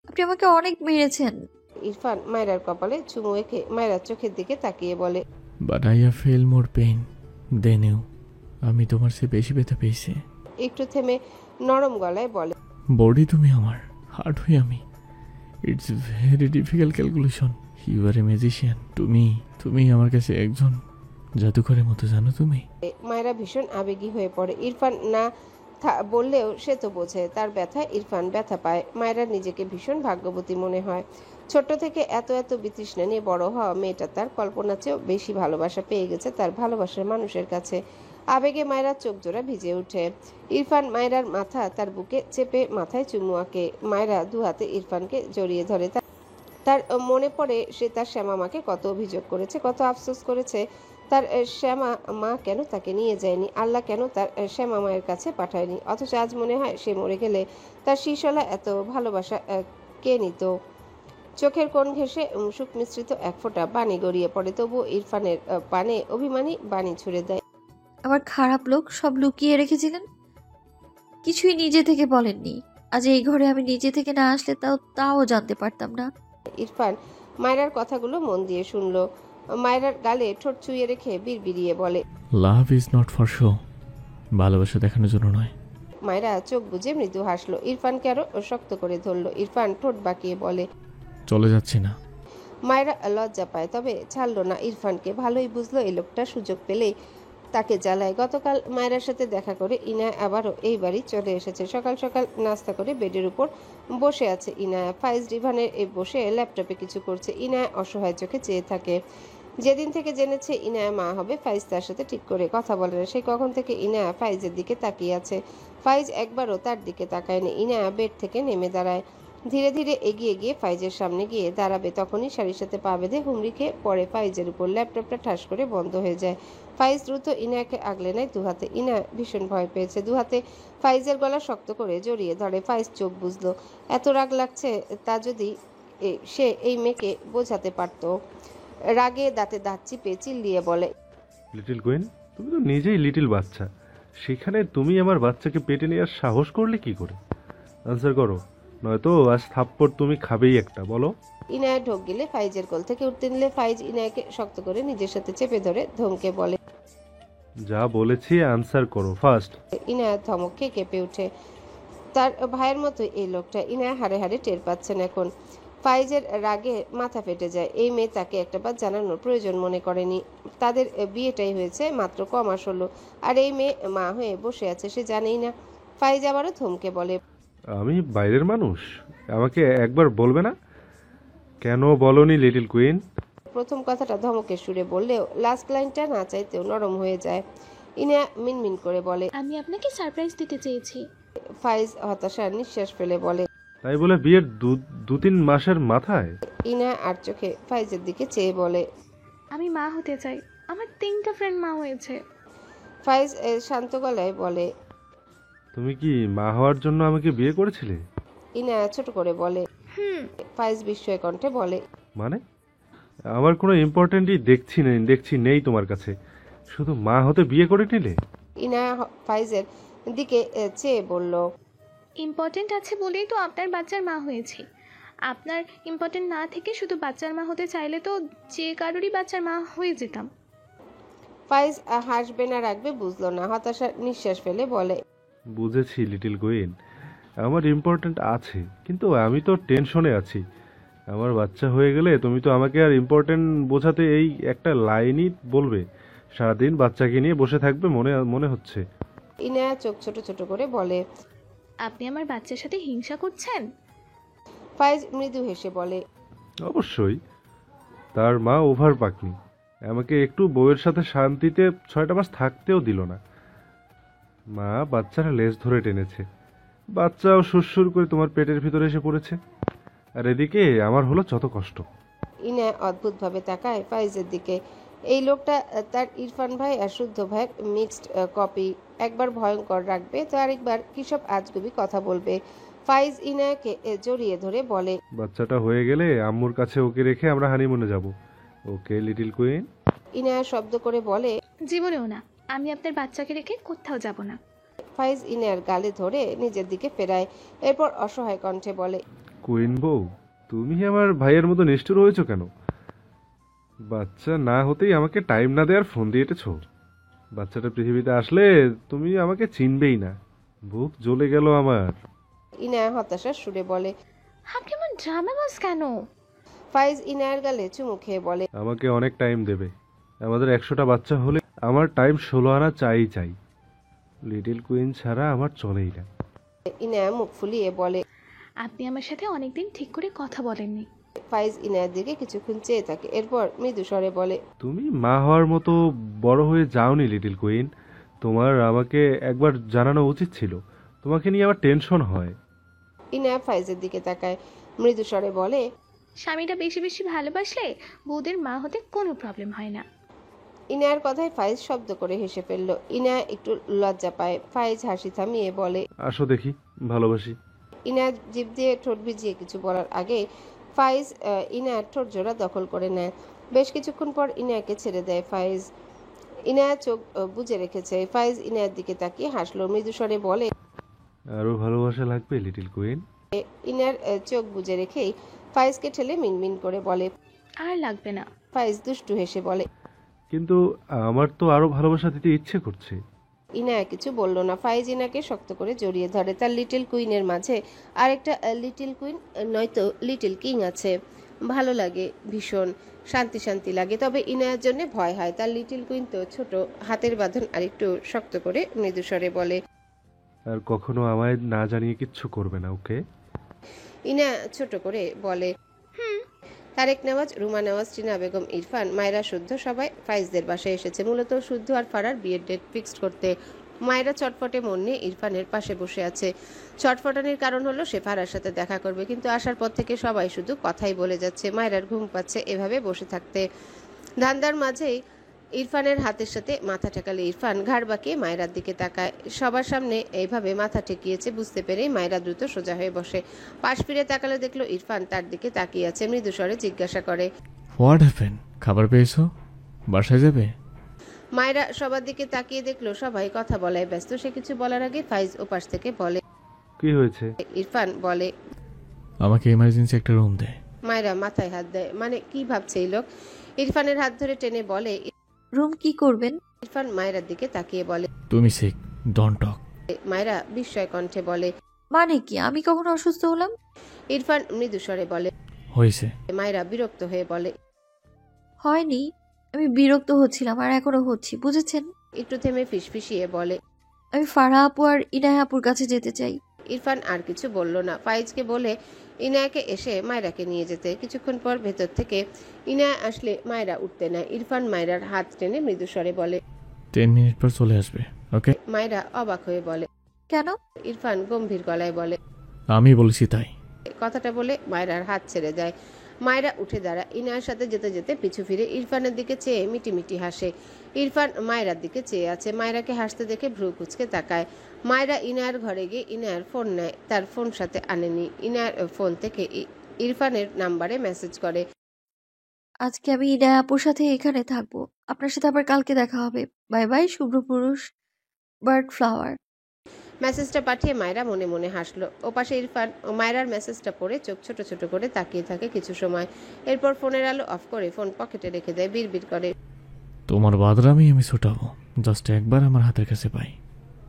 আপনি আমাকে অনেক মেরেছেন। ইরফান মায়রার কপালে চুমু এঁকে মায়রার চোখের দিকে তাকিয়ে বলে, but I have feel more pain then you. আমি তোমার চেয়ে বেশি ব্যথা পেয়েছি। একটু থেমে নরম গলায় বলে, বডি তুমি আমার, হার্ট হই আমি। It's very difficult calculation. You are a magician. তুমি আমার কাছে একজন জাদুকরের মতো, জানো তুমি। মায়রা ভীষণ আবেগী হয়ে পড়ে। ইরফান না বললেও সে তো বোঝে তার ব্যথায় ইরফান ব্যথা পায়। মায়রার নিজেকে ভীষণ ভাগ্যবতী মনে হয়। ছোট্ট থেকে এত এত বিতৃষ্ণা নিয়ে বড় হওয়া মেয়েটা তার কল্পনার চেয়েও বেশি ভালোবাসা পেয়ে গেছে তার ভালোবাসার মানুষের কাছে। আবেগে মায়রার চোখ জোড়া ভিজে ওঠে। ইরফান মায়রার মাথা তার বুকে চেপে মাথায় চুমু আঁকে। মায়রা দু হাতে ইরফানকে জড়িয়ে ধরে। তার মনে পড়ে সে তার শ্যামা মাকে কত অভিযোগ করেছে, কত আফসোস করেছে। তার শ্যামা মা কেন তাকে নিয়ে যায়নি, আল্লাহ কেন তার শ্যামা মায়ের কাছে পাঠায়নি। অথচ আজ মনে হয় সে মরে গেলে তার শিশলা এত ভালোবাসা কে নিত। চোখের কোণ ঘেঁষে সুখ মিশ্রিত এক ফোঁটা বাণী গড়িয়ে পড়ে, তবুও ইরফানের পানে অভিমানী বাণী ছুড়ে দেয়। আমার খারাপ লোক সব লুকিয়ে রেখেছিলেন, কিছুই নিজে থেকে বলেননি। আজ এই ঘরে আমি নিজে থেকে না আসলে তাও জানতে পারতাম না। ইরফান মায়রার কথাগুলো মন দিয়ে শুনল। মায়রার গালে ঠোঁট চুইয়ে রেখে বিড়বিড়িয়ে বলে, love is not for show. ভালোবাসা দেখানোর জন্য নয়। মায়রা চোখ বুজে মৃদু হাসলো। ইরফানকে আরো শক্ত করে ধরলো। ইরফান ঠোঁট বাঁকিয়ে বলে, চলে যাচ্ছি না। মায়রা লজ্জা পায়, তবে ছাড়লো না ইরফানকে। ভালোই বুঝলো এই লোকটা সুযোগ পেলেই তাকে জ্বালায়। গতকাল মায়রার সাথে দেখা করে ইনায়া আবারও এই বাড়ি চলে এসেছে। সকাল সকাল নাস্তা করে বেডের উপর বসে আছে ইনায়া। ফাইজ রিভানের বসে ল্যাপটপে কিছু করছে। ইনায়া অসহায় চোখে চেয়ে থাকে। যেদিন থেকে জেনেছে ইনায়া মা হবে, ফাইজ তার সাথে ঠিক করে কথা বলে না। সেই কখন থেকে ইনায়া ফাইজের দিকে তাকিয়ে আছে। ফাইজ একবারও তার দিকে তাকায়নি। ইনায়া বেড থেকে নেমে দাঁড়ায়। ধীরে ধীরে এগিয়ে গিয়ে ফাইজের সামনে গিয়ে দাঁড়াবে, তখনই শাড়ির সাথে পা বেঁধে হুমড়ি খেয়ে পড়ে ফাইজের উপর। ল্যাপটপটা ঠাস করে বন্ধ হয়ে যায়। ফাইজ দ্রুত ইনায়াকে আগলে নেয় দুহাতে। ইনায়া ভীষণ ভয় পেয়েছে। দুহাতে ফাইজের গলা শক্ত করে জড়িয়ে ধরে। ফাইজ চোখ বুঝলো। এত রাগ লাগছে তা যদি সে এই মেয়েকে বোঝাতে পারত। রাগে দাঁতে দাঁত চিপে চিল্লিয়ে বলে, লিটল কুইন, তুমি তো নিজেই লিটল বাচ্চা, সেখানে তুমি আমার বাচ্চাকে পেটে নেওয়ার সাহস করলে কি করে? আনসার করো, নয়তো আজ থাপ্পড় তুমি খাবেই একটা, বলো। ইনায়া ঢোক গিলে ফাইজের কোল থেকে উঠতে নিলে ফাইজ ইনায়াকে শক্ত করে নিজের সাথে চেপে ধরে ধমকে বলে, যা বলেছি আনসার করো ফার্স্ট। ইনায়া ধমক খেয়ে কেঁপে ওঠে। তার ভাইয়ের মতো এই লোকটা। ইনায়া হাড়ে হাড়ে টের পাচ্ছেন এখন। ফাইজের রাগে মাথা ফেটে যায়। এই মেয়ে তাকে একটাবার জানানোর প্রয়োজন মনে করেনি। তাদের বিয়েটাই হয়েছে মাত্র কমাস হলো, আর এই মেয়ে মা হয়ে বসে আছে, সে জানেই না। ফাইজ আবারও থমকে বলে, আমি বাইরের মানুষ, আমাকে একবার বলবে না? কেন বলনি লিটল কুইন? প্রথম কথাটা ধমকের সুরে বললেও লাস্ট লাইনটা না চাইতেও নরম হয়ে যায়। ইনা মিনমিন করে বলে, আমি আপনাকে সারপ্রাইজ দিতে চেয়েছি। ফাইজ হতাশার নিঃশ্বাস ফেলে বলে, তাই বলে বিয়ের দু তিন মাসের মাথায়? ইনা আর চোখে ফাইজের দিকে চেয়ে বলে, আমি মা হতে চাই। আমার 3টা ফ্রেন্ড মা হয়েছে। ফাইজ শান্ত গলায় বলে, তুমি কি মা হওয়ার জন্য আমাকে বিয়ে করেছিলে? ইনা ছোট করে বলে। ফাইজ বিস্ময় কণ্ঠে বলে, মানে আমার কোনো ইম্পর্টেন্টই দেখছি নেই তোমার কাছে, শুধু মা হতে বিয়ে করে নিলে? ইনা ফাইজের দিকে চেয়ে বলল, ইম্পর্টেন্ট আছে বলেই তো আপনার বাচ্চার মা হয়েছি। আপনার ইম্পর্টেন্ট না থেকে শুধু বাচ্চার মা হতে চাইলে তো যে কারোরই বাচ্চার মা হয়ে যেতাম। ফাইজ হাসবে না রাখবে বুঝলো না, হতাশার নিঃশ্বাস ফেলে বলে, বুঝেছি লিটল কুইন, আমার ইম্পর্টেন্ট আছে, কিন্তু আমি তো টেনশনে আছি। আমার বাচ্চা হয়ে গেলে তুমি তো আমাকে আর ইম্পর্টেন্ট বোঝাতে এই একটা লাইনই বলবে, সারাদিন বাচ্চাকে নিয়ে বসে থাকবে মনে হচ্ছে। ইনা চোখ ছোট ছোট করে বলে, আপনি আমার বাচ্চার সাথে হিংসা করছেন? ফাইজ মৃদু হেসে বলে, অবশ্যই, তার মা ওভার পাকনি, আমাকে একটু বউয়ের সাথে শান্তিতে 6টা মাস থাকতেও দিল না। মা বাচ্চারা লেজ ধরে টেনেছে, বাচ্চাও সুরসুর করে তোমার পেটের ভিতরে এসে পড়েছে, আর এদিকে আমার হলো যত কষ্ট। ইনা অদ্ভুতভাবে তাকায় ফাইজের দিকে। এই লোকটা তার ইরফান ভাই আর শুদ্ধ ভাইয়ের মিক্সড কপি। একবার ভয়ঙ্কর রাখবে তো আরেকবার কিসব আজগুবি কথা বলবে। ফাইজ ইনায়াকে জড়িয়ে ধরে বলে, বাচ্চাটা হয়ে গেলে আম্মুর কাছে ওকে রেখে আমরা হানিমুনে যাব, ওকে লিটল কুইন? ইনায়া শব্দ করে বলে, জীবনেও না। আমি আপনার বাচ্চাকে রেখে কোথাও যাব না। ফাইজ ইনার গালে ধরে নিজের দিকে ফেরায়, এরপর অসহায় কণ্ঠে বলে, কুইন বউ, তুমি আমার ভাইয়ের মতো নিষ্ঠুর হয়েছো কেন? বাচ্চা না হতেই আমাকে টাইম না দেওয়ার ফোন দিয়ে এঁটেছো। বাচ্চাটা পৃথিবীতে আসলে তুমি আমাকে চিনবেই না। বুক জ্বলে গেল আমার। ইনা হতাশার সুরে বলে। আপনি এমন ড্রামাবাজ কেন? ফাইজ ইনার গালে চুমু খেয়ে বলে, আমাকে অনেক টাইম দেবে। আমাদের 100টা বাচ্চা হলে আমার টাইম 16 আনা চাই। লিটল কুইন ছাড়া আমার চলেই না। ইনা মুখ ফুলিয়ে বলে। আপনি আমার সাথে অনেকদিন ঠিক করে কথা বলেননি। ফাইজ ইনার দিকে কিছুক্ষণ চেয়ে থাকে, এরপর মৃদু স্বরে বলে, তুমি মা হওয়ার মতো বড় হয়ে যাওনি লিটল কুইন। তোমার আমাকে একবার জানানো উচিত ছিল। তোমাকে নিয়ে আমার টেনশন হয়। ইনা ফাইজের দিকে তাকায়, মৃদু স্বরে বলে, স্বামীটা বেশি বেশি ভালোবাসলে বউদের মা হতে কোনো প্রবলেম হয় না। ইনার কথায় ফাইজ শব্দ করে হেসে ফেলল। ইনা একটু লজ্জা পায়। ফাইজ হাসি থামিয়ে বলে, আসো দেখি, ভালোবাসি। ইনা জিভ দিয়ে ঠোঁট ভিজিয়ে কিছু বলার আগে ফাইজ ইনার ঠোঁট জোড়া দখল করে নেয়। বেশ কিছুক্ষণ পর ইনাকে ছেড়ে দেয় ফাইজ। ইনা চোখ বুজে রেখেছে। ফাইজ ইনার দিকে তাকিয়ে হাসলো, মৃদু স্বরে বলে, আরো ভালোবাসা লাগবে লিটল কুইন। ইনার চোখ বুজে রেখেই ফাইজকে ঠেলে মিনমিন করে বলে। আর লাগবে না। ফাইজ দুষ্টু হেসে বলে। কিন্তু আমার তো আরো ভালোবাসা দিতে ইচ্ছে করছে। ইনা কিছু বলল না। ফাইজ ইনাকে শক্ত করে জড়িয়ে ধরে। তার লিটল কুইনের মাঝে আরেকটা লিটল কুইন নয়তো লিটল কিং আছে। ভালো লাগে, ভীষণ শান্তি শান্তি লাগে। তবে ইনার জন্য ভয় হয়। তার লিটল কুইন তো ছোট, হাতের বাঁধন আরেকটু শক্ত করে মৃদু স্বরে বলে। আর কখনো আমায় না জানিয়ে কিচ্ছু করবে না, ওকে? ইনা ছোট করে বলে। তারেক নেওয়াজ, রুমা নেওয়াজ, টিনা বেগম, ইরফান, মায়রা, শুদ্ধ সবাই ফাইজদের বাসায় এসেছে মূলত শুদ্ধ আর ফারার বিয়ের ডেট ফিক্সড করতে। মায়রা চটপটে মন নিয়ে ইরফানের পাশে বসে আছে। চটপটানির কারণ হলো সে ফারার সাথে দেখা করবে, কিন্তু আসার পর থেকে সবাই শুধু কথাই বলে যাচ্ছে। মায়রার ঘুম পাচ্ছে এভাবে বসে থাকতে। ধান্দার মাঝেই ইরফানের হাতের সাথে মাথা ঠেকালে ইরফান ঘাড় বাঁকিয়ে মায়রার দিকে তাকায়। সবার সামনে এইভাবে মাথা ঠেকিয়েছে বুঝতে পেরেই মায়রা দ্রুত সোজা হয়ে বসে। পাশ ফিরে তাকালে দেখলো ইরফান তার দিকে তাকিয়ে আছে। মৃদু স্বরে জিজ্ঞাসা করে, হোয়াট হ্যাপেন? খাবার পেয়েছো? বাসায় যাবে? মায়রা সবার দিকে তাকিয়ে দেখলো সবাই কথা বলায় ব্যস্ত। সে কিছু বলার আগে ফাইজ ওপাশ থেকে বলে। কি হয়েছে? ইরফান বলে। আমাকে ইমার্জেন্সি একটা রুম দে। মায়রা মাথায় হাত দেয়। মানে কি ভাবছে এই লোক? ইরফানের হাত ধরে টেনে বলে। রুম কি করবেন? ইরফান মায়রার দিকে তাকিয়ে বলে। তুমি সিক, ডোন্ট টক। মায়রা বিস্ময় কণ্ঠে বলে। মানে কি, আমি কখন অসুস্থ হলাম? ইরফান মৃদু স্বরে বলে। হয়েছে। মায়রা বিরক্ত হয়ে বলে। হয়নি, আমি বিরক্ত হচ্ছিলাম আর এখনো হচ্ছি, বুঝেছেন? একটু থেমে ফিসফিসিয়ে বলে। আমি ফারা আপু আর ইনায়া আপুর কাছে যেতে চাই। ইরফান আর কিছু বলল না। ফাইজকে বলে ইনায়াকে এসে মায়রাকে নিয়ে যেতে। কিছুক্ষণ পর ভেতর থেকে ইনায়া আসলে মায়রা উঠতে নেয়। ইরফান মায়রার হাত টেনে মৃদু স্বরে বলে। 10 মিনিট পর চলে আসবে, ওকে? মায়রা অবাক হয়ে বলে। কেন? ইরফান গম্ভীর গলায় বলে। আমি বলেছি তাই। কথাটা বলে মায়রার হাত ছেড়ে দেয়। মায়রা উঠে দাঁড়ায়। ইনায়ার সাথে যেতে যেতে পিছু ফিরে ইরফানের দিকে চেয়ে মিটিমিটি হাসে। ইরফান মায়রার দিকে চেয়ে আছে। মায়রাকে হাসতে দেখে ভ্রু কুচকে তাকায়। মায়রা ইনায়ার ঘরে গিয়ে ইনায়ার ফোন নেয়। তার ফোন সাথে আনেনি। ইনায়ার ফোন থেকে ইরফানের নাম্বারে মেসেজ করে। আজকে আমি ইনায়া আপুর সাথে এখানে থাকবো, আপনার সাথে আবার কালকে দেখা হবে। বাই বাই শুভ্র পুরুষ বার্ড ফ্লাওয়ার। মেসেজটা পাঠিয়ে মায়রা মনে মনে হাসলো। ওপাশে ইরফান ও মায়রার মেসেজটা পড়ে চোখ ছোট ছোট করে তাকিয়ে থাকে কিছু সময়। এরপর ফোনের আলো অফ করে ফোন পকেটে রেখে দেয়। বিড়বিড় করে। তোমার বাদরামি আমি ছুটাবো, জাস্ট একবার আমার হাতের কাছে পাই।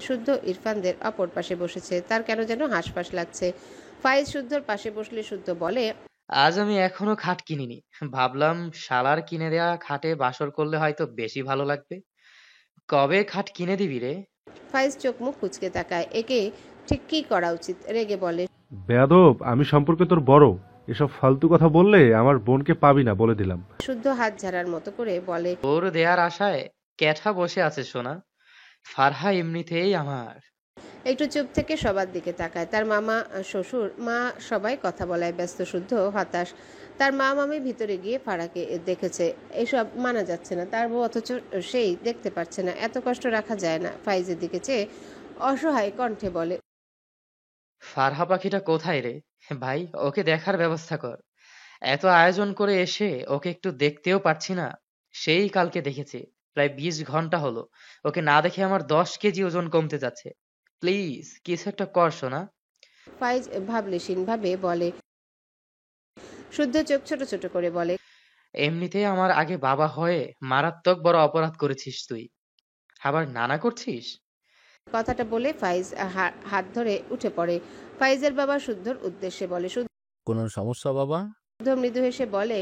শুদ্ধ ইরফানদের অপর পাশে বসেছে। তার কেন যেন হাঁসফাঁস লাগছে। ফাইজ শুদ্ধর পাশে বসলে শুদ্ধ বলে। আজ আমি এখনো খাট কিনিনি। ভাবলাম শালার কিনে দেয়া খাটে বাসর করলে হয়তো বেশি ভালো লাগবে। কবে খাট কিনে দিবি রে? ফাইজ চোখ মুখ কুচকে তাকায়। একে ঠিক কি করা উচিত? রেগে বলে। বেয়াদব, আমি সম্পর্কে তোর বড়। এসব ফালতু কথা বললে আমার বোনকে পাবি না, বলে দিলাম। শুদ্ধ হাত ঝাড়ার মতো করে বলে। তোর দেয়ার আশায় ক্যাঠা বসে আছে সোনা। ফারহা এমনিতেই আমার। একটু চুপ থেকে সবার দিকে তাকায়। তার মামা, শ্বশুর, মা সবাই কথা বলায় ব্যস্ত। শুদ্ধ হতাশ। তার মা মামি ভিতরে গিয়ে ফারাকে দেখেছে। এসব মানা যাচ্ছে না। তার বউ অথচ সেই দেখতে পারছে না। এত কষ্ট রাখা যায় না। ফাইজের দিকে চেয়ে অসহায় কণ্ঠে বলে। ফারহা পাখিটা কোথায় রে? ভাই, ওকে দেখার ব্যবস্থা কর। এত আয়োজন করে এসে ওকে একটু দেখতেও পারছি না। সেই কালকে দেখেছি, প্রায় 20 ঘন্টা হলো। ওকে না দেখে আমার 10 কেজি ওজন কমতে যাচ্ছে। প্লিজ কিছু একটা কর সোনা। ফাইজ ভাবলেশীন ভাবে বলে। শুদ্ধ চোখ ছোট ছোট করে বলে, এমনিতেই আমার আগে বাবা হয়ে মারাত্মক বড় অপরাধ করেছিস তুই, আবার নানা করছিস। কথাটা বলে ফাইজ হাত ধরে উঠে পড়ে। ফাইজের বাবা শুদ্ধর উদ্দেশ্যে বলে। কোনো সমস্যা বাবা? শুদ্ধ মৃদু হেসে বলে।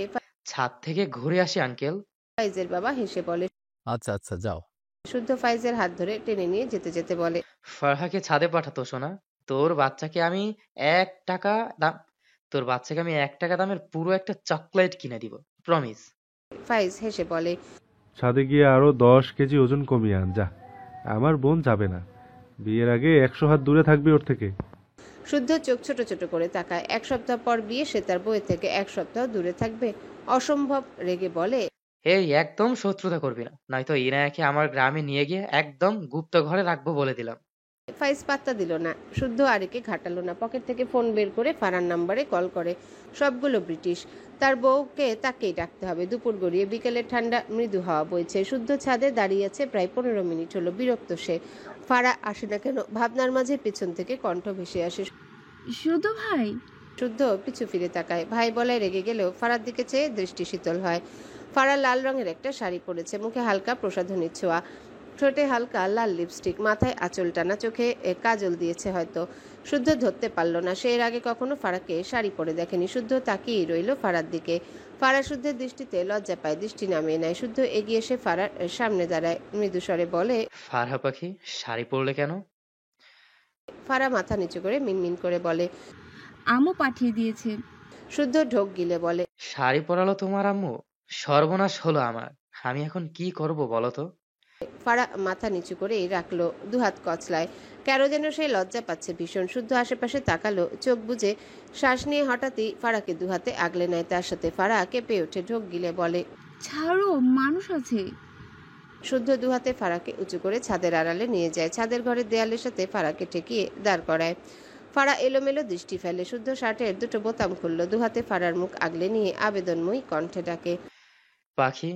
ছাদ থেকে ঘুরে আসি আঙ্কেল। ফাইজের বাবা হেসে বলে। আচ্ছা আচ্ছা যাও। শুদ্ধ ফাইজের হাত ধরে টেনে নিয়ে যেতে যেতে বলে, ফারহাকে ছাদে পাঠাতো সোনা। তোর বাচ্চাকে আমি 1 টাকা দাম তোর বাচ্চাকে আমি 1 টাকা দামের পুরো একটা চকলেট কিনে দিব, প্রমিস। ফাইজ হেসে বলে। ছাদে গিয়ে আরো 10 কেজি ওজন কমিয়ে আন যা। আমার বোন যাবে না, বিয়ের আগে 100 হাত দূরে থাকবি ওর থেকে। শুদ্ধ চোখ ছোট ছোট করে তাকায়। 1 সপ্তাহ পর বিয়ে, সে তার বউয়ের থেকে 1 সপ্তাহ দূরে থাকবে? অসম্ভব। রেগে বলে, এই একদম শত্রুতা করবি না, নয়তো ইনায়াকে আমার গ্রামে নিয়ে গিয়ে একদম গুপ্ত ঘরে রাখবো বলে দিলাম। ফাইজ পাত্তা দিল না। শুদ্ধ আরেকে ঘাটালো না। পকেট থেকে ফোন বের করে ফারার নাম্বারে কল করে। সবগুলো ব্রিটিশ। তার বউকে তাকেই ডাকতে হবে। দুপুর গড়িয়ে বিকেলের ঠান্ডা মৃদু হাওয়া বইছে। শুদ্ধ ছাদে দাঁড়িয়ে আছে, প্রায় 15 মিনিট হলো। বিরক্ত সে। ফারা আসে না কেন? ভাবনার মাঝে পিছন থেকে কণ্ঠ ভেসে আসে। শুধু ভাই? শুদ্ধ পিছু ফিরে তাকায়। ভাই বলায় রেগে গেলেও ফারার দিকে চেয়ে দৃষ্টি শীতল হয়। ফারা লাল রঙের একটা শাড়ি পরেছে, মুখে হালকা প্রসাধনীর ছোঁয়া, ঠোঁটে হালকা লাল লিপস্টিক, মাথায় আঁচল টানা, চোখে কাজল দিয়েছে হয়তো। শুদ্ধ ধরতে পারল না, সে এর আগে কখনো ফারাকে শাড়ি পরে দেখেনি। শুদ্ধ তাকিয়েই রইল ফারার দিকে। ফারা শুদ্ধের দৃষ্টিতে লজ্জা পায়, দৃষ্টি নামিয়ে নেয়। শুদ্ধ এগিয়ে এসে ফারার সামনে দাঁড়ায়, মৃদু স্বরে বলে। ফারহা পাখি, শাড়ি পরলে কেন? ফারা মাথা নিচু করে মিনমিন করে বলে। আম্মু পাঠিয়ে দিয়েছে। শুদ্ধ ঢোক গিলে বলে। শাড়ি পরালো তোমার আম্মু? সর্বনাশ হলো আমার। আমি এখন কি করব বলো তো? ফারা মাথা নিচু করেই রাখলো, দুহাত কচলায়। কেন যেন সে লজ্জা পাচ্ছে ভীষণ। শুদ্ধ আশেপাশে তাকালো, চোখ বুজে শ্বাস নিয়ে হঠাৎই ফারাকে দুহাতে আগলে নেয় তার সাথে। ফারা কেঁপে ওঠে, ঢোক গিলে বলে। ছাড়ো, মানুষ আছে। শুদ্ধ দুহাতে ফারাকে উঁচু করে ছাদের আড়ালে নিয়ে যায়। ছাদের ঘরের দেয়ালের সাথে ফারাকে ঠেকিয়ে দাঁড় করায়। ফারা এলোমেলো দৃষ্টি ফেলে। শুদ্ধ শার্টের দুটো বোতাম খুলল, দুহাতে ফারার মুখ আগলে নিয়ে আবেদনময়ী কণ্ঠে ডাকে। পাখি।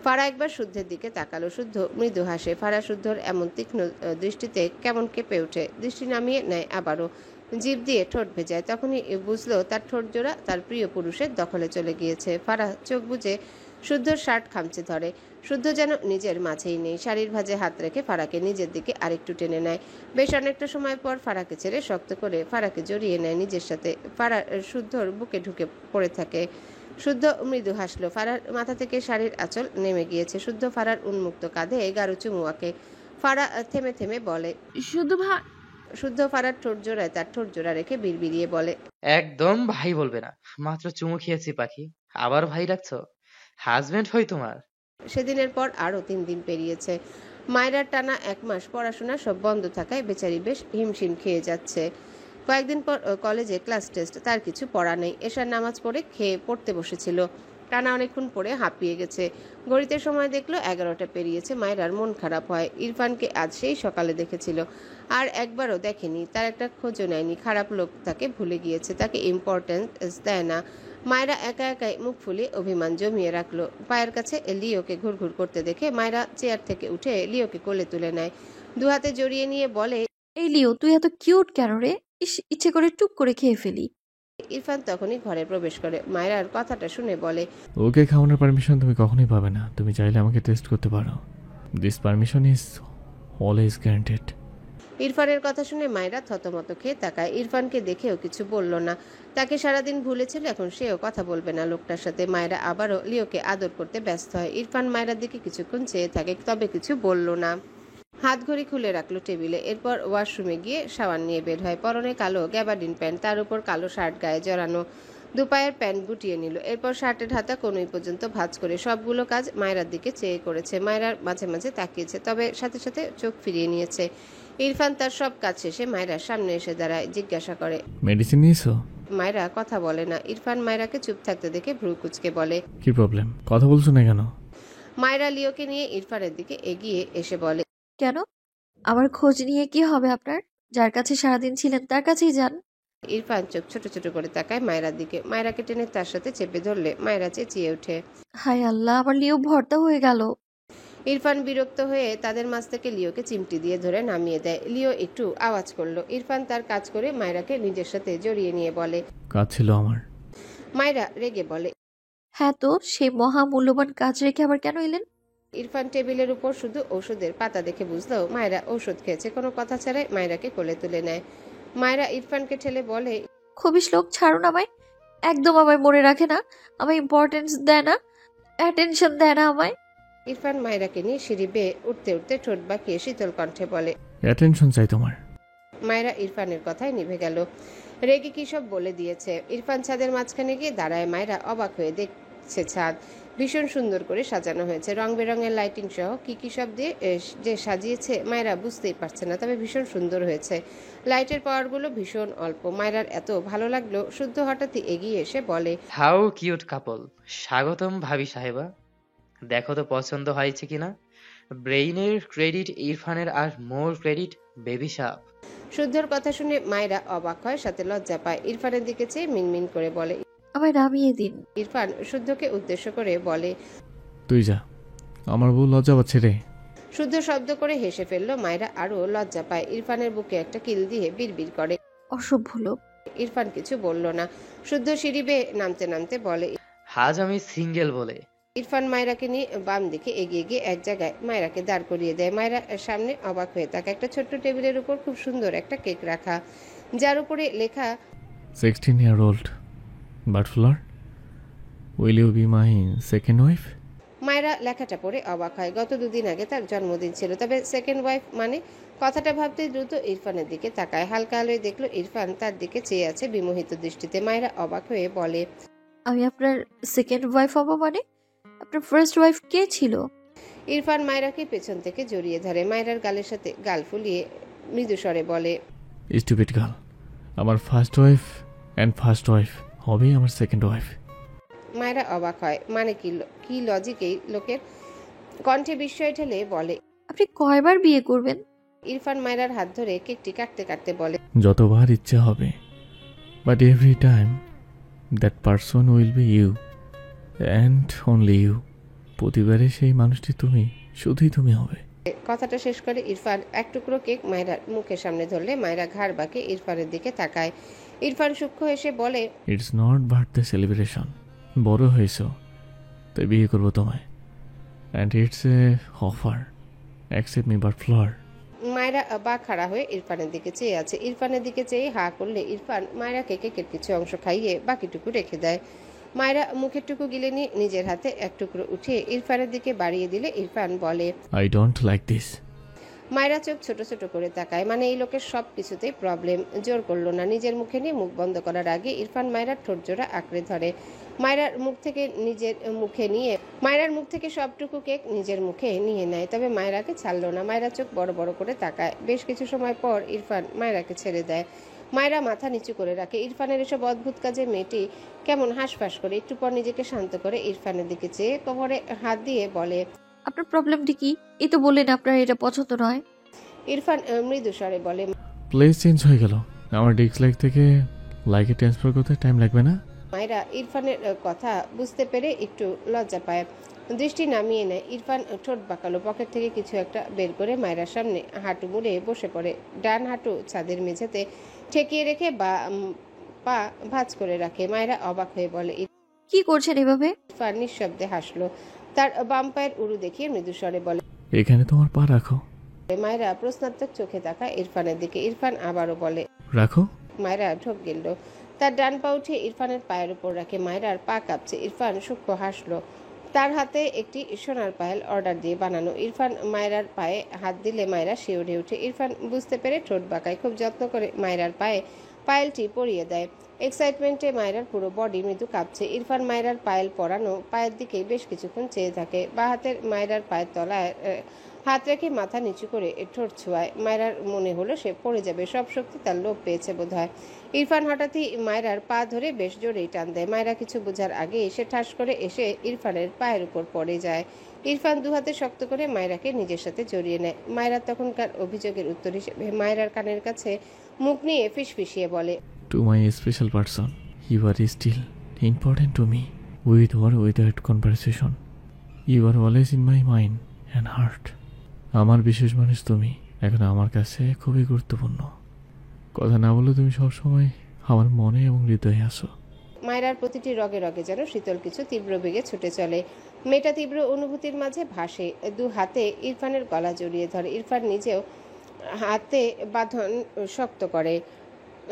ফারা একবার শুদ্ধের দিকে তাকালো। শুদ্ধ মৃদু হাসে। ফারা শুদ্ধর এমন তীক্ষ্ণ দৃষ্টিতে কেমন কেঁপে ওঠে, দৃষ্টি নামিয়ে নেয় আবারও। জিভ দিয়ে ঠোঁট ভেজায়। তখনই বুঝলো তার ঠোঁট জোড়া তার প্রিয় পুরুষের দখলে চলে গিয়েছে। ফারা চোখ বুজে শুদ্ধর শার্ট খামচে ধরে। শুদ্ধ যেন নিজের মাঝেই নেই। শাড়ির ভাঁজে হাত রেখে ফারাকে নিজের দিকে আরেকটু টেনে নেয়। বেশ অনেকটা সময় পর ফারাকে ছেড়ে শক্ত করে ফারাকে জড়িয়ে নেয় নিজের সাথে। ফারা শুদ্ধর বুকে ঢুকে পড়ে থাকে। শুদ্ধ মৃদু হাসলো। ফারার মাথা থেকে শাড়ির আঁচল নেমে গিয়েছে। শুদ্ধ ফারার উন্মুক্ত কাঁধে গাঢ় চুমুয়াকে। ফারা থেমে থেমে বলে। শুধু ভাই? শুদ্ধ ফারার ঠোঁট জোড়ায় তার ঠোঁট জোড়া রেখে বিড়বিড়িয়ে বলে। একদম ভাই বলবে না, মাত্র চুমু খেয়েছি পাখি, আবার ভাই ডাকছো? হাজবেন্ড হই তোমার? সেদিনের পর আরও 3 দিন পেরিয়েছে। মায়েরার টানা 1 মাস পড়াশোনা সব বন্ধ থাকায় বেচারি বেশ হিমশিম খেয়ে যাচ্ছে। কয়েকদিন পর কলেজে ক্লাস টেস্ট, তার কিছু পড়া নেই। এশার নামাজ পড়ে খেয়ে পড়তে বসেছিল। টানা অনেকক্ষণ পড়ে হাঁপিয়ে গেছে। ঘড়িতে সময় দেখলো 11টা পেরিয়েছে। মায়েরার মন খারাপ হয়। ইরফানকে আজ সেই সকালে দেখেছিল, আর একবারও দেখেনি। তার একটা খোঁজও নেয়নি। খারাপ লোক, তাকে ভুলে গিয়েছে, তাকে ইম্পর্টেন্স দেয় না। মায়েরা একা একাই মুখ ফুলিয়ে অভিমান জমিয়ে রাখলো। পায়ের কাছে লিওকে ঘুরঘুর করতে দেখে মায়েরা চেয়ার থেকে উঠে লিওকে কোলে তুলে নেয়, দুহাতে জড়িয়ে নিয়ে বলে। এই লিও, তুই এত কিউট কেন রে? ইচ্ছে করে টুক করে খেয়ে ফেলি। ইরফান তখনই ঘরে প্রবেশ করে। মায়েরার কথাটা শুনে বলে। ওকে খাওয়ানোর পারমিশন তুমি কখনোই পাবে না। তুমি চাইলে আমাকে টেস্ট করতে পারো। This permission is always guaranteed. ইরফানের কথা শুনে মায়েরা থতমত খেয়ে তাকায়। ইরফানকে দেখেও কিছু বলল না। তাকে সারাদিন ভুলেছিল, এখন সেও কথা বলবে না লোকটার সাথে। মায়েরা আবারও লিওকে আদর করতে ব্যস্ত হয়। ইরফান মায়েরার দিকে কিছুক্ষণ চেয়ে থাকে, তবে কিছু বলল না। হাত ঘড়ি খুলে রাখলো টেবিলে। এরপর ওয়াশরুমে গিয়ে সাবান নিয়ে বের হয়। পরনে কালো গ্যাবার্ডিন প্যান্ট, তার উপর কালো শার্ট গায়ে জড়ানো, দুপায়ের প্যান্ট গুটিয়ে নিল। এরপর শার্টের হাতা কোনোই পর্যন্ত ভাঁজ করে সবগুলো কাজ মায়েরার দিকে চেয়ে করেছে। মায়েরার মাঝে মাঝে তাকিয়েছে, তবে সাথে সাথে চোখ ফিরিয়ে নিয়েছে। ইরফান তার সব কাজ শেষে মায়েরার সামনে এসে দাঁড়ায়, জিজ্ঞাসা করে। মেডিসিন নিয়েছো? মায়েরা কথা বলে না। ইরফান মায়েরাকে চুপ থাকতে দেখে ভ্রু কুচকে বলে। কি প্রবলেম? কথা বলছো না কেন? মায়েরা লিওকে নিয়ে ইরফানের দিকে এগিয়ে এসে বলে। কেন? আমার খোঁজ নিয়ে কি হবে আপনার? যার কাছে সারাদিন ছিলেন তার কাছেই যান। ইরফান চোখ ছোট ছোট করে তাকায় মায়েরার দিকে। মায়েরাকে টেনে তার সাথে চেপে ধরলে মায়েরা চেঁচিয়ে ওঠে। হায় আল্লাহ, আমার লিও ভর্তা হয়ে গেল। ইরফান বিরক্ত হয়ে তাদের মাঝ থেকে লিওকে চিমটি দিয়ে ধরে নামিয়ে দেয়। লিও একটু আওয়াজ করলো। ইরফান তার কাজ করে মায়রাকে নিজের সাথে জড়িয়ে নিয়ে বলে। কাজ ছিল আমার। মায়রা রেগে বলে। হ্যাঁ তো সেই মহামূল্যবান কাজ রেখে আবার কেন এলেন? ইরফান টেবিলের উপর শুধু ঔষধের পাতা দেখে বুঝলো মায়রা ঔষধ খেয়েছে। কোনো কথা ছাড়াই মায়রাকে কোলে তুলে নেয়। মায়রা ইরফানকে ঠেলে বলে, খবিস লোক, ছাড়ুন আমায়। একদম আমায় মনে রাখে না, আমায় ইম্পর্টেন্স দেয় না, অ্যাটেনশন দেয় না আমায়। ইরফান মায়রাকে নিয়ে সিঁড়ি বেয়ে উঠতে উঠতে ঠোঁট বাঁকিয়ে শীতল কণ্ঠে বলে। অ্যাটেনশন চাই তোমার। মায়রা ইরফানের কথায় নিভে গেল। রেগে কি সব বলে দিয়েছে। ইরফান ছাদের মাঝখানে গিয়ে দাঁড়ায়। মায়রা অবাক হয়ে দেখছে ছাদ ভীষণ সুন্দর করে সাজানো হয়েছে। রং বেরঙের লাইটিং সহ কি সব দিয়ে যে সাজিয়েছে মায়রা বুঝতেই পারছে না, তবে ভীষণ সুন্দর হয়েছে। লাইটের পাওয়ারগুলো ভীষণ অল্প। মায়রার এত ভালো লাগলো, শুদ্ধ হঠাৎই এগিয়ে এসে বলে, হাউ কিউট কাপল। স্বাগতম ভাবি সাহেবা। দেখো তো পছন্দ হয়েছে কিনা। ব্রেইনের ক্রেডিট ইরফানের আর মোর ক্রেডিট বেবি সাপ। শুদ্ধর কথা শুনে মায়রা অবাক হয়, সাথে লজ্জা পায়। ইরফানের দিকে চেয়ে মিনমিন করে বলে। আমায় নামিয়ে দিন। ইরফান শুদ্ধকে উদ্দেশ্য করে বলে, তুই যা, আমার বউ লজ্জা পাচ্ছে রে। শুদ্ধ শব্দ করে হেসে ফেললো। মায়রা আরো লজ্জা পায়। ইরফানের বুকে একটা কিল দিয়ে বিড়বিড় করে। অসভ্য লোক। ইরফান কিছু বলল না। শুদ্ধ সিঁড়ি বেয়ে নামতে নামতে বলে, আজ আমি সিঙ্গেল বলে। ইরফান মায়রাকে নিয়ে বাম দিকে এগিয়ে গিয়ে এক জায়গায় মায়রাকে দাঁড় করিয়ে দেয়। মায়রা সামনে অবাক হয়ে থাকে। একটা ছোট্ট টেবিলের উপর খুব সুন্দর একটা কেক রাখা, যার উপরে লেখা 16-year-old butler, will you be my second wife? মায়রা লেখাটা পড়ে অবাক হয়। গত দুদিন আগে তার জন্মদিন ছিল, তবে সেকেন্ড ওয়াইফ মানে? কথাটা ভাবতেই দ্রুত ইরফানের দিকে তাকায়। হালকা আলোয় দেখলো ইরফান তার দিকে চেয়ে আছে বিমোহিত দৃষ্টিতে। মায়রা অবাক হয়ে বলে, আমি আপনার সেকেন্ড ওয়াইফ হব মানে? আপনার ফার্স্ট ওয়াইফ কে ছিল? ইরফান মায়রাকে পেছন থেকে জড়িয়ে ধরে। মায়রার গালের সাথে গাল ফুলিয়ে মৃদু স্বরে বলে, স্টুপিড গার্ল। আমার first wife and first wife হবেই আমার সেকেন্ড ওয়াইফ। মায়রা অবাক হয়। মানে কি লজিক এই লোকের? কণ্ঠে বিস্ময় ঠেলে বলে, আপনি কয়বার বিয়ে করবেন? ইরফান মায়রার হাত ধরে কেকটি কাটতে কাটতে বলে, যতবার ইচ্ছা হবে, but every time that person will be you and only you. প্রতিবারে সেই মানুষটি তুমি, শুধুই তুমি হবে। কথাটা শেষ করে ইরফান এক টুকরো কেক মায়রার মুখের সামনে ধরলে মায়রা ঘাড় বাঁকে ইরফানের দিকে তাকায়। ইরফান সূক্ষ্ম হেসে বলে, ইটস নট বার্থডে সেলিব্রেশন। বড় হয়েছ, তাই বিয়ে করবো তোমায়। And it's a offer, accept me but floor. মায়রা বা খাড়া হয়ে ইরফানের দিকে চেয়ে আছে। ইরফানের দিকে চেয়ে হা করলে ইরফান মায়রাকে কেকের কিছু অংশ খাইয়ে বাকিটুকু রেখে দেয়। মায়রা মুখের টুকু গিলে নিয়ে নিজের হাতে এক টুকরো উঠিয়ে ইরফানের দিকে বাড়িয়ে দিলে ইরফান বলে, আই ডোন্ট লাইক দিস। মায়রা চোখ ছোট ছোট করে তাকায়। মানে এই লোকের সব কিছুতেই প্রবলেম। জোর করলো না। নিজের মুখে নিয়ে মুখ বন্ধ করার আগে ইরফান মায়রার ঠোঁট জোড়া আঁকড়ে ধরে। মায়রার মুখ থেকে সবটুকু কেক নিজের মুখে নিয়ে নেয়, তবে মায়রাকে ছাড়লো না। মায়রা চোখ বড় বড় করে তাকায়। বেশ কিছু সময় পর ইরফান মায়রাকে ছেড়ে দেয়। মায়রা মাথা নিচু করে রাখে। ইরফানের এসব অদ্ভুত কাজে মেয়েটি কেমন হাঁসফাঁস করে। একটু পর নিজেকে শান্ত করে ইরফানের দিকে চেয়ে কোমরে হাত দিয়ে বলে, আপনার প্রবলেমটি কি? এই তো বললেন আপনার এটা পছন্দ নয়। ইরফান মৃদু স্বরে বলে, প্লেস চেঞ্জ হয়ে গেল। আমার ডিসলাইক থেকে লাইকে ট্রান্সফার করতে টাইম লাগবে না। মায়রা ইরফানের কথা বুঝতে পেরে একটু লজ্জা পায়, দৃষ্টি নামিয়ে নেয়। ইরফান ঠোঁট বাঁকালো। পকেট থেকে কিছু একটা বের করে মায়রার সামনে হাঁটু মুড়ে বসে পড়ে। ডান হাঁটু ছাদের মেঝেতে ঠেকিয়ে রেখে পা ভাঁজ করে রাখে। মায়রা অবাক হয়ে বলে, কি করছেন এভাবে? ইরফান নিঃশব্দে হাসলো। তার বাম পায়ের উরু দেখিয়ে মৃদু স্বরে বলে, এখানে তোমার পা রাখো। মায়রা প্রশ্নাত্মক চোখে তাকায় ইরফানের দিকে। ইরফান আবারও বলে, রাখো। মায়রা ঢোক গেল। তার ডান পা উঠে ইরফানের পায়ের উপর রাখে। মায়রার পা কাঁপছে। ইরফান সূক্ষ্ম হাসলো। তার হাতে একটি সোনার পায়েল অর্ডার দিয়ে বানানো। ইরফান মায়রার পায়ে হাত দিলে মায়রা শিউরে ওঠে। ইরফান বুঝতে পেরে ঠোঁট বাঁকায়। খুব যত্ন করে মায়রার পায়ে পায়েলটি পরিয়ে দেয়। এক্সাইটমেন্টে মায়রার পুরো বডি মৃদু কাঁপছে। ইরফান মায়রার পায়েল পরানো পায়ের দিকে বেশ কিছুক্ষণ চেয়ে থাকে। বা হাতের মায়রার পায়ের তলায় হাত রেখে মাথা নিচু করে ঠোঁট ছোঁয়ায়। মায়রার মনে হলো সে পড়ে যাবে। সব শক্তি তার লোভ পেয়েছে বোধহয়। ইরফান হঠাৎই মায়রার পা ধরে বেশ জোরেই টান দেয়। মায়রা কিছু বোঝার আগে এসে ঠাস করে এসে ইরফানের পায়ের উপর পড়ে যায়। ইরফান দুহাতে শক্ত করে মায়রাকে নিজের সাথে জড়িয়ে নেয়। মায়রা তখনকার অভিযোগের উত্তর হিসেবে মায়রার কানের কাছে মুখ নিয়ে ফিসফিসিয়ে বলে, to my special person, you are still important to me, with or without conversation. You are always in my mind and heart. আমার বিশেষ মানুষ তুমি, এখন আমার কাছে খুবই গুরুত্বপূর্ণ। কথা না বললে তুমি সবসময় আমার মনে এবং হৃদয়ে আসো। মায়রার প্রতিটি রগে রগে যেন শীতল কিছু তীব্র বেগে ছুটে চলে। মেয়েটা তীব্র অনুভূতির মাঝে ভাসে, দু হাতে ইরফানের গলা জড়িয়ে ধরে। ইরফান নিজেও হাতে বাঁধন শক্ত করে,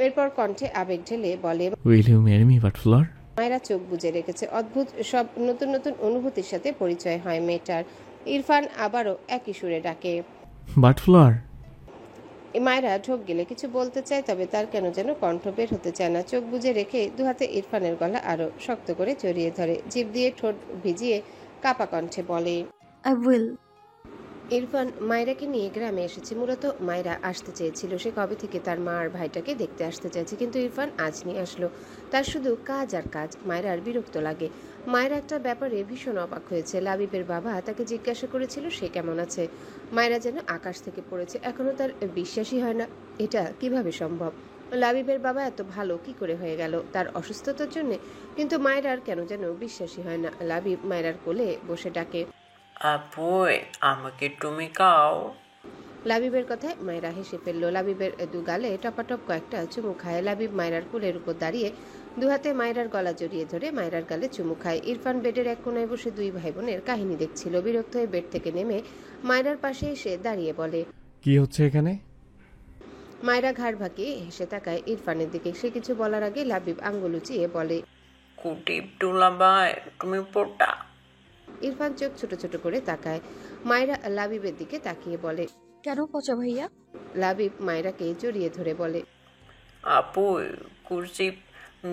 এরপর কণ্ঠে আবেগ ঢেলে বলে, উইল ইউ ম্যারি মি বাটফ্লাওয়ার? মায়েরা চোখ বুজে রেখেছে। অদ্ভুত সব নতুন নতুন অনুভূতির সাথে পরিচয় হয় মেয়েটার। ইরফান আবারও একই সুরে ডাকে। বাটফ্লাওয়ার? মায়েরা ঢোক গেলে কিছু বলতে চায়, তবে তার কেন যেন কণ্ঠ বের হতে চায় না। চোখ বুজে রেখে দুহাতে ইরফানের গলা আরো শক্ত করে জড়িয়ে ধরে, জিভ দিয়ে ঠোঁট ভিজিয়ে কাপা কণ্ঠে বলে, আই উইল। ইরফান মায়রাকে নিয়ে গ্রামে এসেছে। মূলত মায়রা আসতে চেয়েছিল, সে কবে থেকে তার মা আর ভাইটাকে দেখতে আসতে চাইছে, কিন্তু ইরফান আজ নিয়ে আসলো। তার শুধু কাজ আর কাজ। মায়রার বিরক্ত লাগে। মায়ের একটা ব্যাপারে ভীষণ অবাক হয়েছে। লাবিবের বাবা তাকে জিজ্ঞাসা করেছিল সে কেমন আছে। মায়রা যেন আকাশ থেকে পড়েছে, এখনো তার বিশ্বাসই হয় না। এটা কিভাবে সম্ভব? লাবিবের বাবা এত ভালো কি করে হয়ে গেল তার অসুস্থতার জন্য? কিন্তু মায়রার কেন যেন বিশ্বাসই হয় না। লাবিব মায়রার কোলে বসে ডাকে, আপুই আমাকে তুমি খাও। লাবিবের কথায় মায়রা হেসে ফেলল। লাবিবের দু গালে টপাটপ কয়েকটা চুমু খায়। লাবিব মায়রার কোলের উপর দাঁড়িয়ে দুহাতে মায়রার গলা জড়িয়ে ধরে মায়রার গালে চুমু খায়। ইরফান বেডের এক কোনায় বসে দুই ভাই বোনের কাহিনী দেখছিল। বিরক্ত হয়ে বেড থেকে নেমে মায়রার পাশে এসে দাঁড়িয়ে বলে, কি হচ্ছে এখানে? মায়রা ঘাড় ভাকিয়ে হেসে তাকায় ইরফানের দিকে। সে কিছু বলার আগে লাবিব আঙ্গুল উঁচিয়ে বলে, কুটিপ টুলাবাই তুমি পোটা। ইরফান চোখ ছোট ছোট করে তাকায়। মায়রা লাবিবের দিকে তাকিয়ে বলে, কেন পচা ভাইয়া? লাবিব মায়রাকে জড়িয়ে ধরে বলে, আপুই কুরসিপ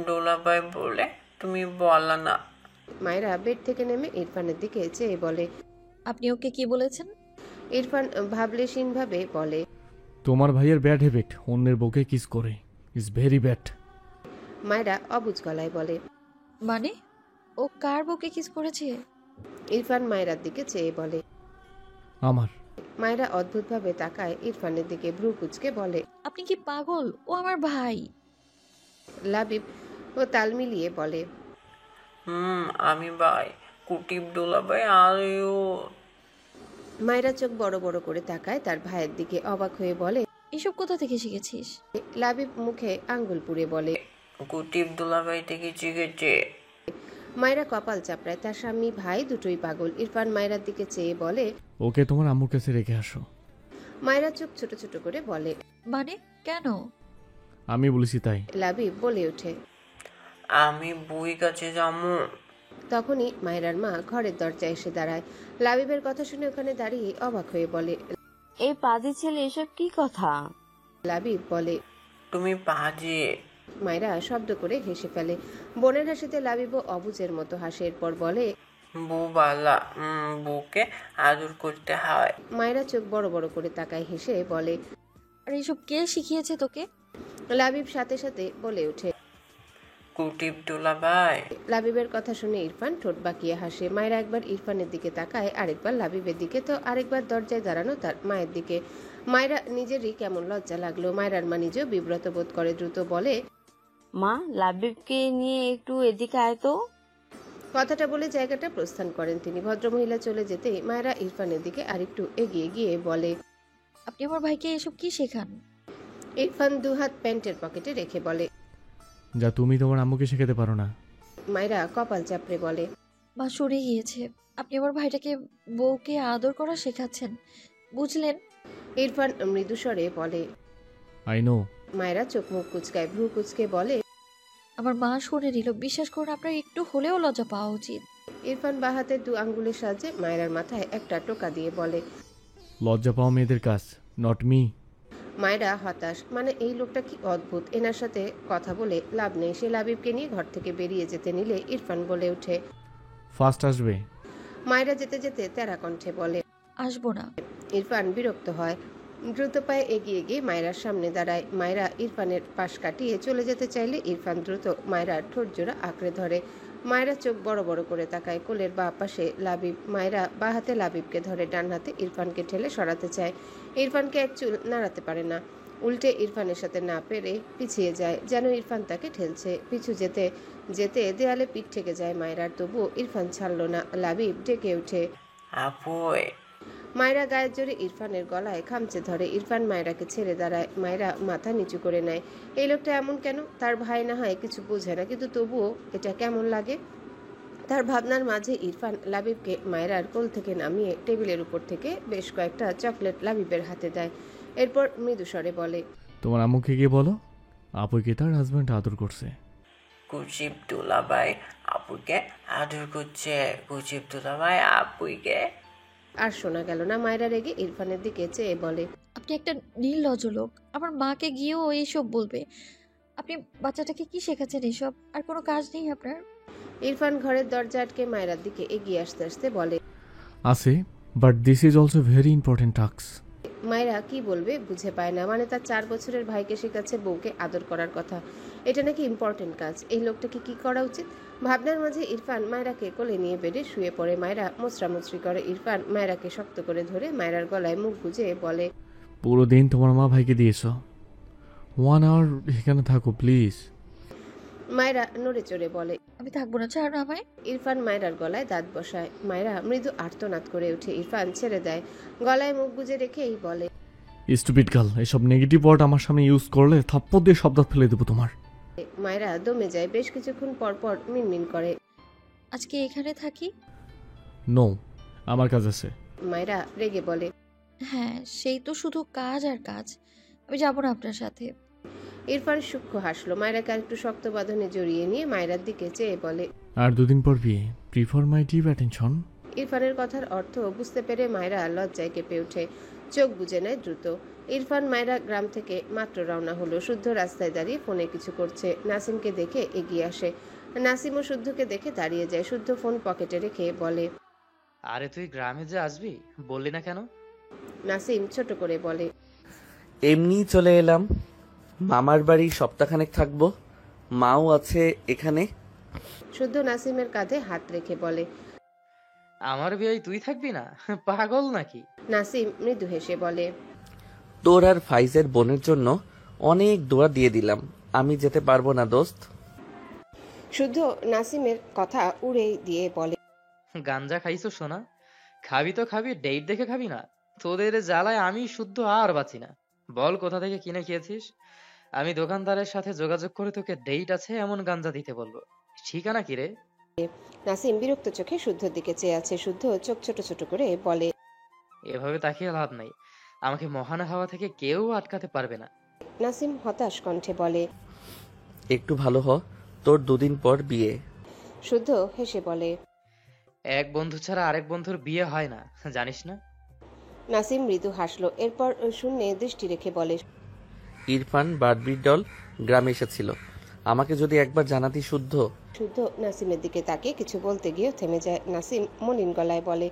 ডোলাবাই বলে তুমি বলা না। মায়রা বেড থেকে নেমে ইরফানের দিকে চেয়ে বলে, আপনি ওকে কি বলেছেন? ইরফান ভাবলেশীনভাবে বলে, তোমার ভাইয়ের ব্যাড হ্যাবিট, অন্যের বউকে কিস করে, ইজ ভেরি ব্যাড। মায়রা অবুঝ গলায় বলে, মানে ও কার বউকে কিস করেছে? ইরফান মায়রার দিকে চেয়ে বলে। আমার। মায়রা অদ্ভুতভাবে তাকায় ইরফানের দিকে, ভ্রু কুচকে বলে, আপনি কি পাগল? ও আমার ভাই। লাবিব ও তাল মিলিয়ে বলে, আমি ভাই কুটিপ ডোলাবাই আয়ো। মায়রা চোখ বড় বড় করে তাকায় তার ভাইয়ের দিকে, অবাক হয়ে বলে, এসব কোথা থেকে শিখেছিস? লাবিব মুখে আঙ্গুল পুড়ে বলে, কুটিপ ডোলাবাই থেকে শিখেছে। মায়রা কপাল চাপড়ায়। তার স্বামী ভাই দুটোই পাগল। ইরফান মায়রার দিকে চেয়ে বলে, ওকে তোমার আম্মুর কাছে রেখে আসো। মায়রা চোখ ছোট ছোট করে বলে, মানে কেন? আমি বলেছি তাই। লাবিব বলে ওঠে। আমি বই কাছে যাবো। তখনই মায়রার মা ঘরের দরজায় এসে দাঁড়ায়। লাবিবের কথা শুনে ওখানে দাঁড়িয়ে অবাক হয়ে বলে, এই পাজি ছেলে এসব কি কথা? লাবিব বলে, তুমি পাজে। মায়রা শব্দ করে হেসে ফেলে। বোনের হাসিতে লাবিবও অবুজের মতো হাসে। এরপর বলে, বউ বালা বউকে আদর করতে হয়। মায়রা চোখ বড় বড় করে তাকায় হেসে বলে, আর এসব কে শিখিয়েছে তোকে? লাবিব সাথে সাথে বলে ওঠে। কুটিপ ডোলাবাই। লাবিবের কথা শুনে ইরফান ঠোঁট বাঁকিয়ে হাসে। মায়রা একবার ইরফানের দিকে তাকায়, আরেকবার লাবিবের দিকে, তো আরেকবার দরজায় দাঁড়ানো তার মায়ের দিকে। মায়রা নিজেরই কেমন লজ্জা লাগলো। মায়রার মা নিজেও বিব্রত বোধ করে। দ্রুত বলে, মা, লাবিবকে নিয়ে একটু এদিকে আয় তো। কথাটা বলে জায়গাটা প্রস্থান করেন তিনি। ভদ্রমহিলা চলে যেতেই মায়রা ইরফানের দিকে আরেকটু এগিয়ে গিয়ে বলে, আপনি আমার ভাইকে এসব কি শেখান? ইরফান দুহাত প্যান্টের পকেটে রেখে বলে, যা তুমি তোমার আম্মুকে শেখাতে পারো না। মায়রা কপাল চাপড়ে বলে, মা সরে গিয়েছে, আপনি আমার ভাইটাকে বউকে আদর করা শেখাচ্ছেন, বুঝলেন? ইরফান মৃদু স্বরে বলে। I know. মায়রা চোখ মুখ কুচকায়, ভ্রু কুচকে বলে, আমার মা শুনে নিল, বিশ্বাস করুন আপনার একটু হলেও লজ্জা পাওয়া উচিত। ইরফান বাহাতে দু আঙ্গুলের সাহায্যে মায়রার মাথায় একটা টোকা দিয়ে বলে, লজ্জা পাওয়া মেয়েদের কাজ, নট মি। মায়রা হতাশ। মানে এই লোকটা কি অদ্ভুত, এনার সাথে কথা বলে লাভ নেই। সে লাবিবকে নিয়ে ঘর থেকে বেরিয়ে যেতে নিলে ইরফান বলে ওঠে, ফার্স্ট আসবে। মায়রা যেতে যেতে তেরা কণ্ঠে বলে, আসবো না। ইরফান বিরক্ত হয়। দ্রুত পায়ে এগিয়ে গিয়ে মায়রার সামনে দাঁড়ায়। মায়রা ইরফানের পাশ কাটিয়ে চলে যেতে চাইলে ইরফান দ্রুত মায়রার ঠোঁট জোড়া আঁকড়ে ধরে। মায়রা চোখ বড় বড় করে তাকায়। কোলের বাঁ পাশে লাবিব। মায়রা বাঁ হাতে লাবিবকে ধরে, ডান হাতে ইরফানকে ঠেলে সরাতে চায়। ইরফানকে এক চুল নাড়াতে পারে না, উল্টে ইরফানের সাথে না পেরে পিছিয়ে যায়, যেন ইরফান তাকে ঠেলছে। পিছু যেতে যেতে দেয়ালে পিঠ ঠেকে যায় মায়রার, তবুও ইরফান ছাড়ল না। লাবিব ডেকে ওঠে, আপুই মায়েরা গায়ের জোরে ইরফানের গলায় খামচে ধরে। ইরফান মায়েরাকে ছেড়ে দাঁড়ায়। মায়েরা মাথা নিচু করে নেয়। এই লোকটা এমন কেন? তার ভাই না হয় কিছু বোঝে না, কিন্তু তবুও এটা কেমন লাগে? তার ভাবনার মাঝে ইরফান লাবিবকে মায়েরার কোল থেকে নামিয়ে টেবিলের উপর থেকে বেশ কয়েকটা চকলেট লাবিবের হাতে দেয়। এরপর মৃদু স্বরে বলে, তোমার আম্মুকে গিয়ে বলো আপুকে তার হাজব্যান্ড আদর করছে। কুচিপ দুলাভাই আপুকে আদর করছে, কুচিপ দুলাভাই আপুকে। আর শোনা গেল না। মায়েরা রেগে ইরফানের দিকে চেয়ে বলে, আপনি একটা নির্লজ্জ লোক। আমার মাকে গিয়েও এইসব বলবে? আপনি বাচ্চাটাকে কি শেখাচ্ছেন এইসব? আর কোনো কাজ নেই আপনার? ইরফান ঘরের দরজা আটকে মায়েরার দিকে এগিয়ে আসতে আসতে বলে, আছে, but this is also very important task. মায়েরা কি বলবে বুঝে পায় না। মানে তার 4 বছরের ভাইকে শেখাচ্ছে বউকে আদর করার কথা, এটা নাকি ইম্পর্টেন্ট কাজ? এই লোকটাকে কি করা উচিত? ভাবনার মাঝে ইরফান মায়েরাকে কোলে নিয়ে বেডে শুয়ে পড়ে। মায়েরা মোচড়ামুচড়ি করে। ইরফান মায়েরাকে শক্ত করে ধরে মায়েরার গলায় মুখ গুজে বলে, পুরো দিন তোমার মা ভাইকে দিয়েছ, 1 আওয়ার এখানে থাকো প্লিজ। মায়েরা নড়ে চড়ে বলে, আমি থাকবো না, ছাড়ো না আমায়। ইরফান মায়েরার গলায় দাঁত বসায়। মায়েরা মৃদু আর্তনাদ করে ওঠে। ইরফান ছেড়ে দেয়। গলায় মুখ গুজে রেখেই বলে, স্টুপিড গার্ল, এসব নেগেটিভ ওয়ার্ড আমার সামনে ইউজ করলে থাপ্পড় দিয়ে শব্দ ফেলে দেবো তোমার। মায়েরা দমে যায়। বেশ কিছুক্ষণ পর পর মিনমিন করে, আজকে এখানে থাকি। নো, আমার কাজ আছে। মায়েরা রেগে বলে, হ্যাঁ, সেই তো শুধু কাজ আর কাজ। আমি যাবো না আপনার সাথে। ইরফান সূক্ষ্ম হাসলো। মায়েরাকে একটু শক্ত বাঁধনে জড়িয়ে নিয়ে মায়েরার দিকে চেয়ে বলে, আর 2 দিন পর বিয়ে, প্রিফার মাই ডিপ অ্যাটেনশন। ইরফানের কথার অর্থ বুঝতে পেরে মায়েরা লজ্জায় কেঁপে ওঠে। চোখ বুজে নেয় দ্রুত। ইরফান মায়েরা গ্রাম থেকে মাত্র রওনা হলো। শুদ্ধ রাস্তায় দাঁড়িয়ে ফোনে কিছু করছে। নাসিমকে দেখে এগিয়ে আসে। নাসিমও শুদ্ধকে দেখে দাঁড়িয়ে যায়। শুদ্ধ ফোন পকেটে রেখে বলে, আরে তুই গ্রামে যে আসবি বললি না কেন? নাসিম ছোট করে বলে, এমনি চলে এলাম, মামার বাড়ি সপ্তাহখানেক থাকবো, মাও আছে এখানে। শুদ্ধ নাসিমের কাঁধে হাত রেখে বলে, আমার বিয়ে তুই থাকবি না? পাগল নাকি? নাসিম মৃদু হেসে বলে, তোর আর ফাইজের বোনের জন্য অনেক দোয়া দিয়ে দিলাম, আমি যেতে পারবো না দোস্ত। শুদ্ধ নাসিমের কথা উড়েই দিয়ে বলে, গাঞ্জা খাইছো সোনা? খাবি তো খাবি, ডেট দেখে খাবি না? তোদের জ্বালায় আমি শুদ্ধ আর বাঁচি না। বল কোথা থেকে কিনে খেয়েছিস? আমি দোকানদারের সাথে যোগাযোগ করে তোকে ডেট আছে এমন গাঞ্জা দিতে বলবো। ঠিকানা কি রে? নাসিম বিরক্ত চোখে শুদ্ধর দিকে চেয়ে আছে। শুদ্ধ চোখ ছোট ছোট করে বলে, এভাবে তাকিয়ে লাভ নাই, আমাকে মহানা হাওয়া থেকে কেউ আটকাতে পারবে না। নাসিম হতাশ কণ্ঠে বলে, একটু ভালো হ, তোর 2 দিন পর বিয়ে। শুদ্ধ হেসে বলে, এক বন্ধু ছাড়া আরেক বন্ধুর বিয়ে হয় না, জানিস না? নাসিম মৃদু হাসলো। এরপর শূন্যে দৃষ্টি রেখে বলে, ইরফান বারবির ডল গ্রামে এসেছিল, আমাকে যদি একবার জানাতি শুদ্ধ। শুদ্ধ নাসিমের দিকে তাকিয়ে কিছু বলতে গিয়েও থেমে যায়। নাসিম মলিন গলায় বলে,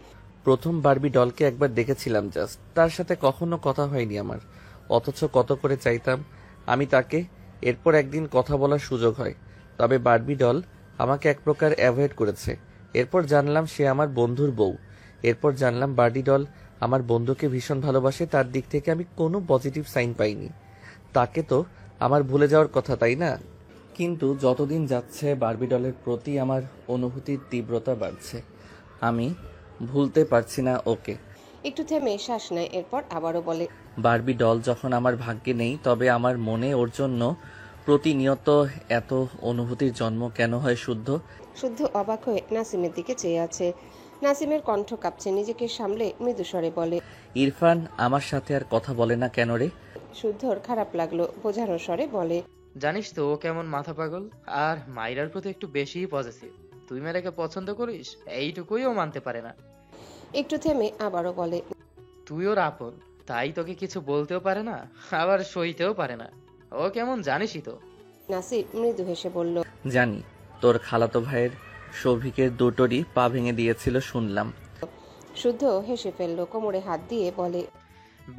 প্রথম বারবি ডলকে একবার দেখেছিলাম জাস্ট, তার সাথে কখনো কথা হয়নি আমার, অথচ কত করে চাইতাম আমি তাকে। এরপর একদিন কথা বলার সুযোগ হয়, তবে বারবি ডল আমাকে এক প্রকার অ্যাভয়েড করেছে। এরপর জানলাম সে আমার বন্ধুর বউ। এরপর জানলাম বারবি ডল আমার বন্ধুকে ভীষণ ভালোবাসে, তার দিক থেকে আমি কোনো পজিটিভ সাইন পাইনি। তাকে তো আমার ভুলে যাওয়ার কথা, তাই না? কিন্তু যতদিন যাচ্ছে বারবি ডলের প্রতি আমার অনুভূতির তীব্রতা বাড়ছে, আমি ভুলতে পারছি না ওকে। একটু থেমে শ্বাস নেয়। এরপর আবারও বলে, বারবি ডল যখন আমার ভাগ্যে নেই, তবে আমার মনে ওর জন্য প্রতিনিয়ত এত অনুভূতির জন্ম কেন হয় শুদ্ধ? শুদ্ধ অবাক হয়ে নাসিমের দিকে চেয়ে আছে। নাসিমের কণ্ঠ কাঁপছে। নিজেকে সামলে মৃদু স্বরে বলে, ইরফান আমার সাথে আর কথা বলে না কেন রে? শুদ্ধর খারাপ লাগলো। বোঝানো স্বরে বলে, জানিস তো ও কেমন মাথা পাগল, আর মাইরার প্রতি একটু বেশিই পজিটিভ। তুই মেয়েরাকে পছন্দ করিস এইটুকুই ও মানতে পারে না। একটু থেমে আবারও বলে, তুই ওর আপন, তাই তোকে কিছু বলতেও পারে না, আবার সইতেও পারে না। ও কেমন জানিসই তো। নাসির মৃদু হেসে বলল, জানি, তোর খালাতো ভাইয়ের সৌভিকের দুটোরই পা ভেঙে দিয়েছিল শুনলাম। শুদ্ধ হেসে ফেললো। কোমরে হাত দিয়ে বলে,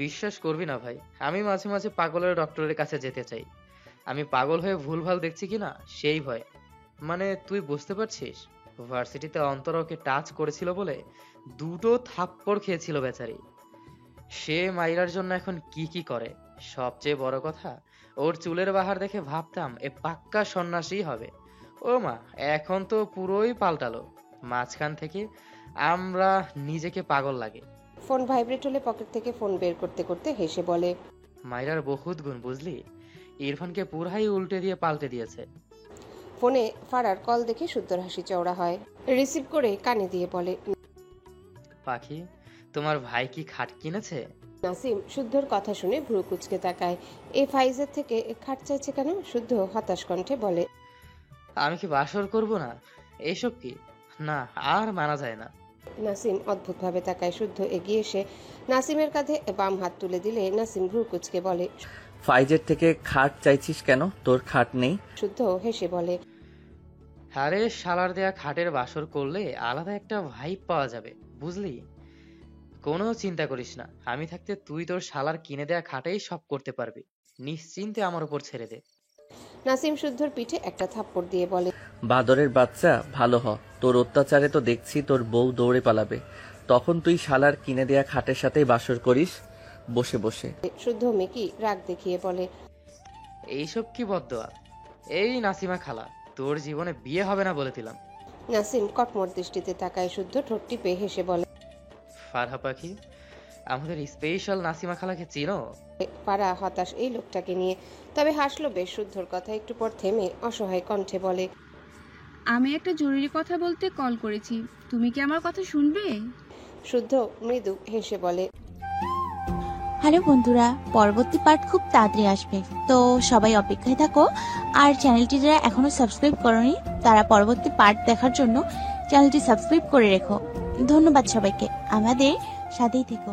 বিশ্বাস করবি না ভাই, আমি মাঝে মাঝে পাগলের ডক্টরের কাছে যেতে চাই। আমি পাগল হয়ে ভুলভাল দেখছি কিনা সেই ভয়। মানে তুই বুঝতে পারছিস, ভার্সিটিতে অন্তর ওকে টাচ করেছিল বলে 2টো থাপ্পড় খেয়েছিল বেচারি। সে মাইরার জন্য এখন কি কি করে। সবচেয়ে বড় কথা, ওর চুলের বাহার দেখে ভাবতাম এ পাক্কা সন্ন্যাসী হবে। ও মা, এখন তো পুরোই পাল্টালো। মাঝখান থেকে আমরা নিজেকে পাগল লাগে। ফোন ভাইব্রেট হলে পকেট থেকে ফোন বের করতে করতে হেসে বলে, মাইরার বহুত গুণ বুঝলি, ইরফানকে পুরাই উল্টে দিয়ে পাল্টে দিয়েছে। ফোনে ফারার কল দেখে শুদ্ধর হাসি চওড়া হয়। রিসিভ করে কানে দিয়ে বলে, পাখি, তোমার ভাই কি খাট কিনেছে? নাসিম শুদ্ধর কথা শুনে ভ্রু কুচকে তাকায়। এই ফাইজের থেকে খাট চাইছে কেন? শুদ্ধ হতাশ কণ্ঠে বলে, আমি কি বাসর করব না? এসব কি? না, আর মানা যায় না। নাসিম অদ্ভুতভাবে তাকায়। শুদ্ধ এগিয়ে এসে নাসিমের কাঁধে বাম হাত তুলে দিলে নাসিম ভ্রু কুচকে বলে, ফাইজের থেকে খাট চাইছিস কেন? তোর খাট নেই? শুদ্ধ হেসে বলে, আরে শালার দেয়া খাটের বাসর করলে আলাদা একটা ভাইব পাওয়া যাবে বুঝলি। কোনো চিন্তা করিস না, আমি থাকতে তুই তোর শালার কিনে দেয়া খাটেই সব করতে পারবি। নিশ্চিন্তে আমার উপর ছেড়ে দে। নাসিম শুদ্ধর পিঠে একটা থাপ্পড় দিয়ে বলে, বাদরের বাচ্চা, ভালো হ। তোর অত্যাচারে তো দেখছি তোর বউ দৌড়ে পালাবে, তখন তুই শালার কিনে দেয়া খাটের সাথেই বাসর করিস বসে বসে। শুদ্ধ মেকি রাগ দেখিয়ে বলে, এইসব কি বদদোয়া? এই নাসিমা খালা, তোর জীবনে বিয়ে হবে না বলে দিলাম। নাসিম কটমট দৃষ্টিতে তাকায়। শুদ্ধ ঠোঁট টিপে হেসে বলে, ফারহা পাখি, আমাদের স্পেশাল নাসিমা খালাকে চিনো? পাড়া হতাশ এই লোকটাকে নিয়ে, তবে হাসলো বেশ। শুদ্ধর কথা একটু পর থেমে অসহায় কণ্ঠে বলে, আমি একটা জরুরি কথা বলতে কল করেছি, তুমি কি আমার কথা শুনবে? শুদ্ধ মৃদু হেসে বলে, হ্যালো বন্ধুরা, পরবর্তী পার্ট খুব তাড়াতাড়ি আসবে, তো সবাই অপেক্ষায় থাকো। আর চ্যানেলটি যারা এখনো সাবস্ক্রাইব করোনি তারা পরবর্তী পার্ট দেখার জন্য চ্যানেলটি সাবস্ক্রাইব করে রেখো। ধন্যবাদ সবাইকে, আমাদের সাথেই থেকো।